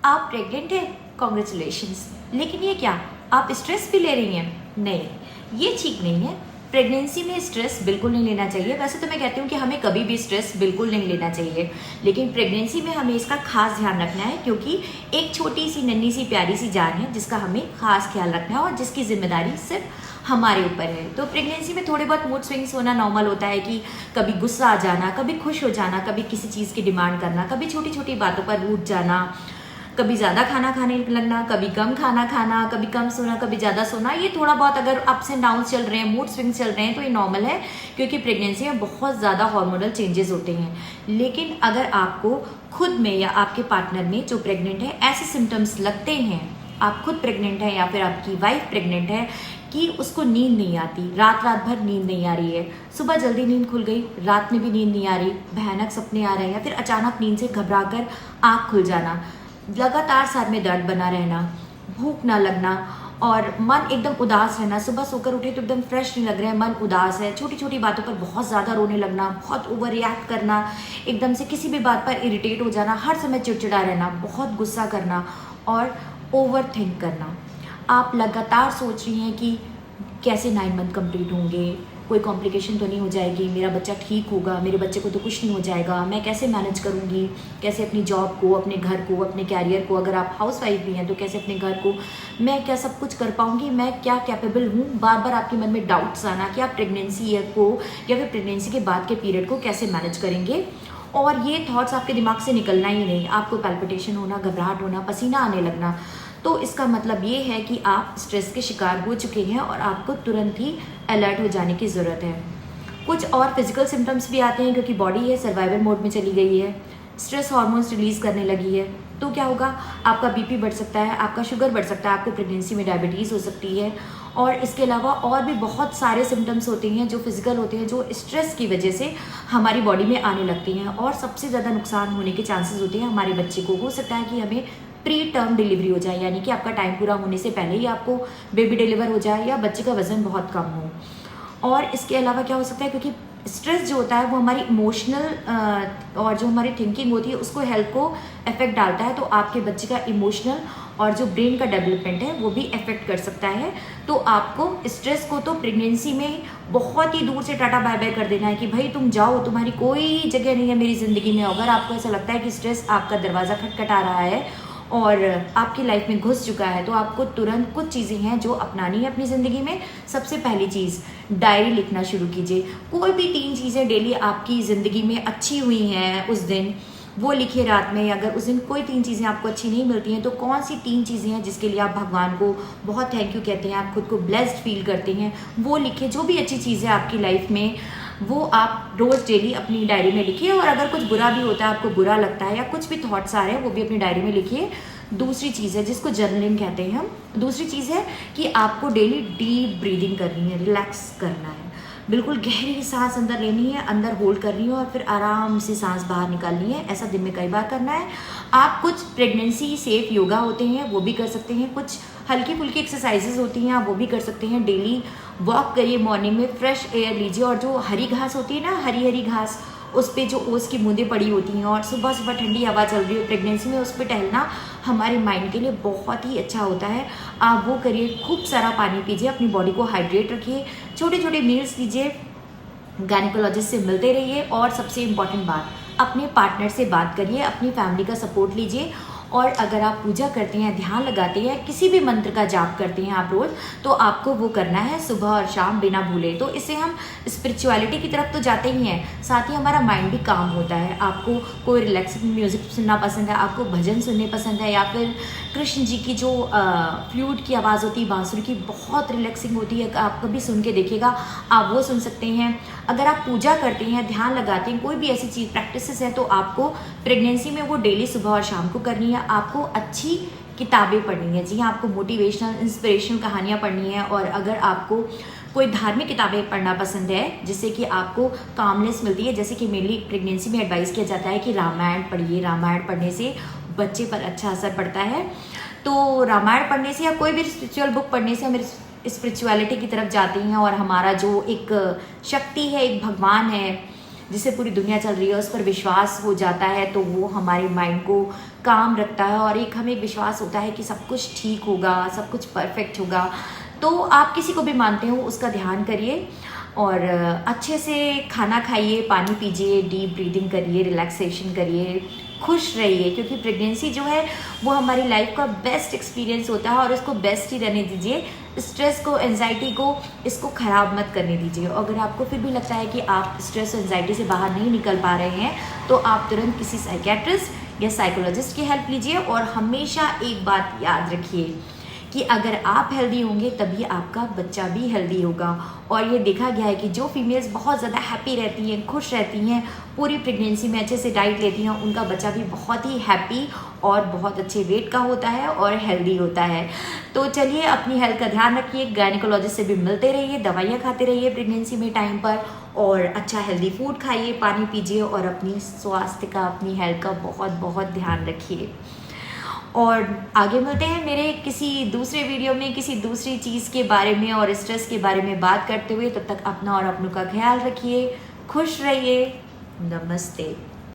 आप प्रेग्नेंट हैं, कॉन्ग्रेचुलेशंस। लेकिन ये क्या, आप स्ट्रेस भी ले रही हैं? नहीं, ये ठीक नहीं है। प्रेगनेंसी में स्ट्रेस बिल्कुल नहीं लेना चाहिए। वैसे तो मैं कहती हूँ कि हमें कभी भी स्ट्रेस बिल्कुल नहीं लेना चाहिए, लेकिन प्रेगनेंसी में हमें इसका खास ध्यान रखना है, क्योंकि एक छोटी सी नन्ही सी प्यारी सी जान है जिसका हमें खास ख्याल रखना है और जिसकी जिम्मेदारी सिर्फ हमारे ऊपर है। तो प्रेगनेंसी में थोड़े बहुत मूड स्विंग्स होना नॉर्मल होता है, कि कभी गुस्सा आ जाना, कभी खुश हो जाना, कभी किसी चीज़ की डिमांड करना, कभी छोटी छोटी बातों पर रूठ जाना, कभी ज़्यादा खाना खाने लगना, कभी कम खाना खाना, कभी कम सोना, कभी ज़्यादा सोना। ये थोड़ा बहुत अगर अप्स एंड डाउन्स चल रहे हैं, मूड स्विंग्स चल रहे हैं, तो ये नॉर्मल है, क्योंकि प्रेगनेंसी में बहुत ज़्यादा हार्मोनल चेंजेस होते हैं। लेकिन अगर आपको खुद में या आपके पार्टनर में जो प्रेग्नेंट है ऐसे सिम्टम्स लगते हैं, आप खुद प्रेग्नेंट हैं या फिर आपकी वाइफ प्रेग्नेंट है, कि उसको नींद नहीं आती, रात रात भर नींद नहीं आ रही है, सुबह जल्दी नींद खुल गई, रात में भी नींद नहीं आ रही, भयानक सपने आ रहे हैं, या फिर अचानक नींद से घबरा कर आँख खुल जाना, लगातार सर में दर्द बना रहना, भूख ना लगना और मन एकदम उदास रहना, सुबह सोकर उठे तो एकदम फ्रेश नहीं लग रहा है, मन उदास है, छोटी छोटी बातों पर बहुत ज़्यादा रोने लगना, बहुत ओवर रिएक्ट करना, एकदम से किसी भी बात पर इरिटेट हो जाना, हर समय चिड़चिड़ा रहना, बहुत गुस्सा करना और ओवर थिंक करना। आप लगातार सोच रही हैं कि कैसे 9 मंथ कंप्लीट होंगे, कोई कॉम्प्लिकेशन तो नहीं हो जाएगी, मेरा बच्चा ठीक होगा, मेरे बच्चे को तो कुछ नहीं हो जाएगा, मैं कैसे मैनेज करूँगी, कैसे अपनी जॉब को, अपने घर को, अपने कैरियर को, अगर आप हाउस वाइफ भी हैं तो कैसे अपने घर को, मैं क्या सब कुछ कर पाऊँगी, मैं क्या कैपेबल हूँ। बार बार आपके मन में डाउट्स आना कि आप प्रेगनेंसी को या फिर प्रेगनेंसी के बाद के पीरियड को कैसे मैनेज करेंगे, और ये थॉट्स आपके दिमाग से निकलना ही नहीं, आपको पैल्पिटेशन होना, घबराहट होना, पसीना आने लगना। तो इसका मतलब ये है कि आप स्ट्रेस के शिकार हो चुके हैं और आपको तुरंत ही अलर्ट हो जाने की ज़रूरत है। कुछ और फिजिकल सिम्टम्स भी आते हैं, क्योंकि बॉडी है सर्वाइवल मोड में चली गई है, स्ट्रेस हार्मोन्स रिलीज़ करने लगी है। तो क्या होगा, आपका बीपी बढ़ सकता है, आपका शुगर बढ़ सकता है, आपको प्रेगनेंसी में डायबिटीज़ हो सकती है, और इसके अलावा और भी बहुत सारे सिम्टम्स होते हैं जो फिजिकल होते हैं, जो स्ट्रेस की वजह से हमारी बॉडी में आने लगते हैं। और सबसे ज़्यादा नुकसान होने के चांसेस होते हैं हमारे बच्चे को। हो सकता है कि हमें प्री टर्म डिलीवरी हो जाए, यानी कि आपका टाइम पूरा होने से पहले ही आपको बेबी डिलीवर हो जाए, या बच्चे का वज़न बहुत कम हो। और इसके अलावा क्या हो सकता है, क्योंकि स्ट्रेस जो होता है वो हमारी इमोशनल और जो हमारी थिंकिंग होती है उसको हेल्थ को इफेक्ट डालता है, तो आपके बच्चे का इमोशनल और जो ब्रेन का डेवलपमेंट है वो भी इफेक्ट कर सकता है। तो आपको स्ट्रेस को तो प्रेगनेंसी में बहुत ही दूर से टाटा बाय बाय कर देना है, कि भाई तुम जाओ, तुम्हारी कोई जगह नहीं है मेरी ज़िंदगी में। अगर आपको ऐसा लगता है कि स्ट्रेस आपका दरवाज़ा खटखटा रहा है और आपकी लाइफ में घुस चुका है, तो आपको तुरंत कुछ चीज़ें हैं जो अपनानी है अपनी ज़िंदगी में। सबसे पहली चीज़, डायरी लिखना शुरू कीजिए। कोई भी 3 चीज़ें डेली आपकी ज़िंदगी में अच्छी हुई हैं उस दिन, वो लिखिए रात में। अगर उस दिन कोई 3 चीज़ें आपको अच्छी नहीं मिलती हैं, तो कौन सी 3 चीज़ें हैं जिसके लिए आप भगवान को बहुत थैंक यू कहते हैं, आप खुद को ब्लेस्ड फील करते हैं, वो लिखिए। जो भी अच्छी चीज़ें आपकी लाइफ में, वो आप रोज़ डेली अपनी डायरी में लिखिए। और अगर कुछ बुरा भी होता है, आपको बुरा लगता है या कुछ भी थॉट्स आ रहे हैं, वो भी अपनी डायरी में लिखिए। दूसरी चीज़ है जिसको जर्नलिंग कहते हैं हम, दूसरी चीज़ है कि आपको डेली डीप ब्रीदिंग करनी है, रिलैक्स करना है, बिल्कुल गहरी सांस अंदर लेनी है, अंदर होल्ड करनी है और फिर आराम से सांस बाहर निकालनी है। ऐसा दिन में कई बार करना है। आप कुछ प्रेगनेंसी सेफ योगा होते हैं वो भी कर सकते हैं, कुछ हल्की फुल्की एक्सरसाइजेज होती हैं आप वो भी कर सकते हैं। डेली वॉक करिए, मॉर्निंग में फ्रेश एयर लीजिए, और जो हरी घास होती है ना, हरी हरी घास, उस पर जो ओस की बूंदें पड़ी होती हैं और सुबह सुबह ठंडी हवा चल रही हो प्रेगनेंसी में, उस पर टहलना हमारे माइंड के लिए बहुत ही अच्छा होता है। आप वो करिए। खूब सारा पानी पीजिए, अपनी बॉडी को हाइड्रेट रखिए, छोटे छोटे मील्स लीजिए, गायनेकोलॉजिस्ट से मिलते रहिए, और सबसे इम्पॉर्टेंट बात, अपने पार्टनर से बात करिए, अपनी फैमिली का सपोर्ट लीजिए। और अगर आप पूजा करते हैं, ध्यान लगाते हैं, किसी भी मंत्र का जाप करते हैं आप रोज़, तो आपको वो करना है सुबह और शाम बिना भूले। तो इससे हम स्पिरिचुअलिटी की तरफ तो जाते ही हैं, साथ ही हमारा माइंड भी काम होता है। आपको कोई रिलैक्सिंग म्यूज़िक सुनना पसंद है, आपको भजन सुनने पसंद है, या फिर कृष्ण जी की जो फ्लूट की आवाज़ होती है, बांसुरी की, बहुत रिलैक्सिंग होती है, आप कभी सुन के देखिएगा, आप वो सुन सकते हैं। अगर आप पूजा करते हैं, ध्यान लगाते हैं, कोई भी ऐसी चीज़ प्रैक्टिसेस है, तो आपको प्रेगनेंसी में वो डेली सुबह और शाम को करनी है। आपको अच्छी किताबें पढ़नी है, जी हाँ, आपको मोटिवेशनल इंस्पिरेशनल कहानियाँ पढ़नी है। और अगर आपको कोई धार्मिक किताबें पढ़ना पसंद है जिससे कि आपको कामनेस मिलती है, जैसे कि मेनली प्रेगनेंसी में एडवाइस किया जाता है कि रामायण पढ़िए, रामायण पढ़ने से बच्चे पर अच्छा असर पड़ता है। तो रामायण पढ़ने से या कोई भी स्पिरिचुअल बुक पढ़ने से हम स्पिरिचुअलिटी की तरफ जाते हैं, और हमारा जो एक शक्ति है, एक भगवान है जिससे पूरी दुनिया चल रही है उस पर विश्वास हो जाता है, तो वो हमारे माइंड को काम रखता है और एक हमें विश्वास होता है कि सब कुछ ठीक होगा, सब कुछ परफेक्ट होगा। तो आप किसी को भी मानते हो उसका ध्यान करिए और अच्छे से खाना खाइए, पानी पीजिए, डीप ब्रीदिंग करिए, रिलैक्सेशन करिए, खुश रहिए, क्योंकि प्रेगनेंसी जो है वो हमारी लाइफ का बेस्ट एक्सपीरियंस होता है और इसको बेस्ट ही रहने दीजिए। स्ट्रेस को, एंजाइटी को, इसको ख़राब मत करने दीजिए। अगर आपको फिर भी लगता है कि आप स्ट्रेस और एंजाइटी से बाहर नहीं निकल पा रहे हैं तो आप तुरंत किसी साइकेट्रिस्ट या साइकोलॉजिस्ट की हेल्प लीजिए। और हमेशा एक बात याद रखिए कि अगर आप हेल्दी होंगे तभी आपका बच्चा भी हेल्दी होगा। और ये देखा गया है कि जो फीमेल्स बहुत ज़्यादा हैप्पी रहती हैं, खुश रहती हैं, पूरी प्रेगनेंसी में अच्छे से डाइट लेती हैं, उनका बच्चा भी बहुत ही हैप्पी और बहुत अच्छे वेट का होता है और हेल्दी होता है। तो चलिए अपनी हेल्थ का ध्यान रखिए, गायनेकोलॉजिस्ट से भी मिलते रहिए, दवाइयाँ खाते रहिए प्रेगनेंसी में टाइम पर, और अच्छा हेल्दी फूड खाइए, पानी पीजिए और अपनी स्वास्थ्य का, अपनी हेल्थ का बहुत बहुत ध्यान रखिए। और आगे मिलते हैं मेरे किसी दूसरे वीडियो में किसी दूसरी चीज़ के बारे में और स्ट्रेस के बारे में बात करते हुए। तब तक अपना और अपनों का ख्याल रखिए, खुश रहिए। नमस्ते।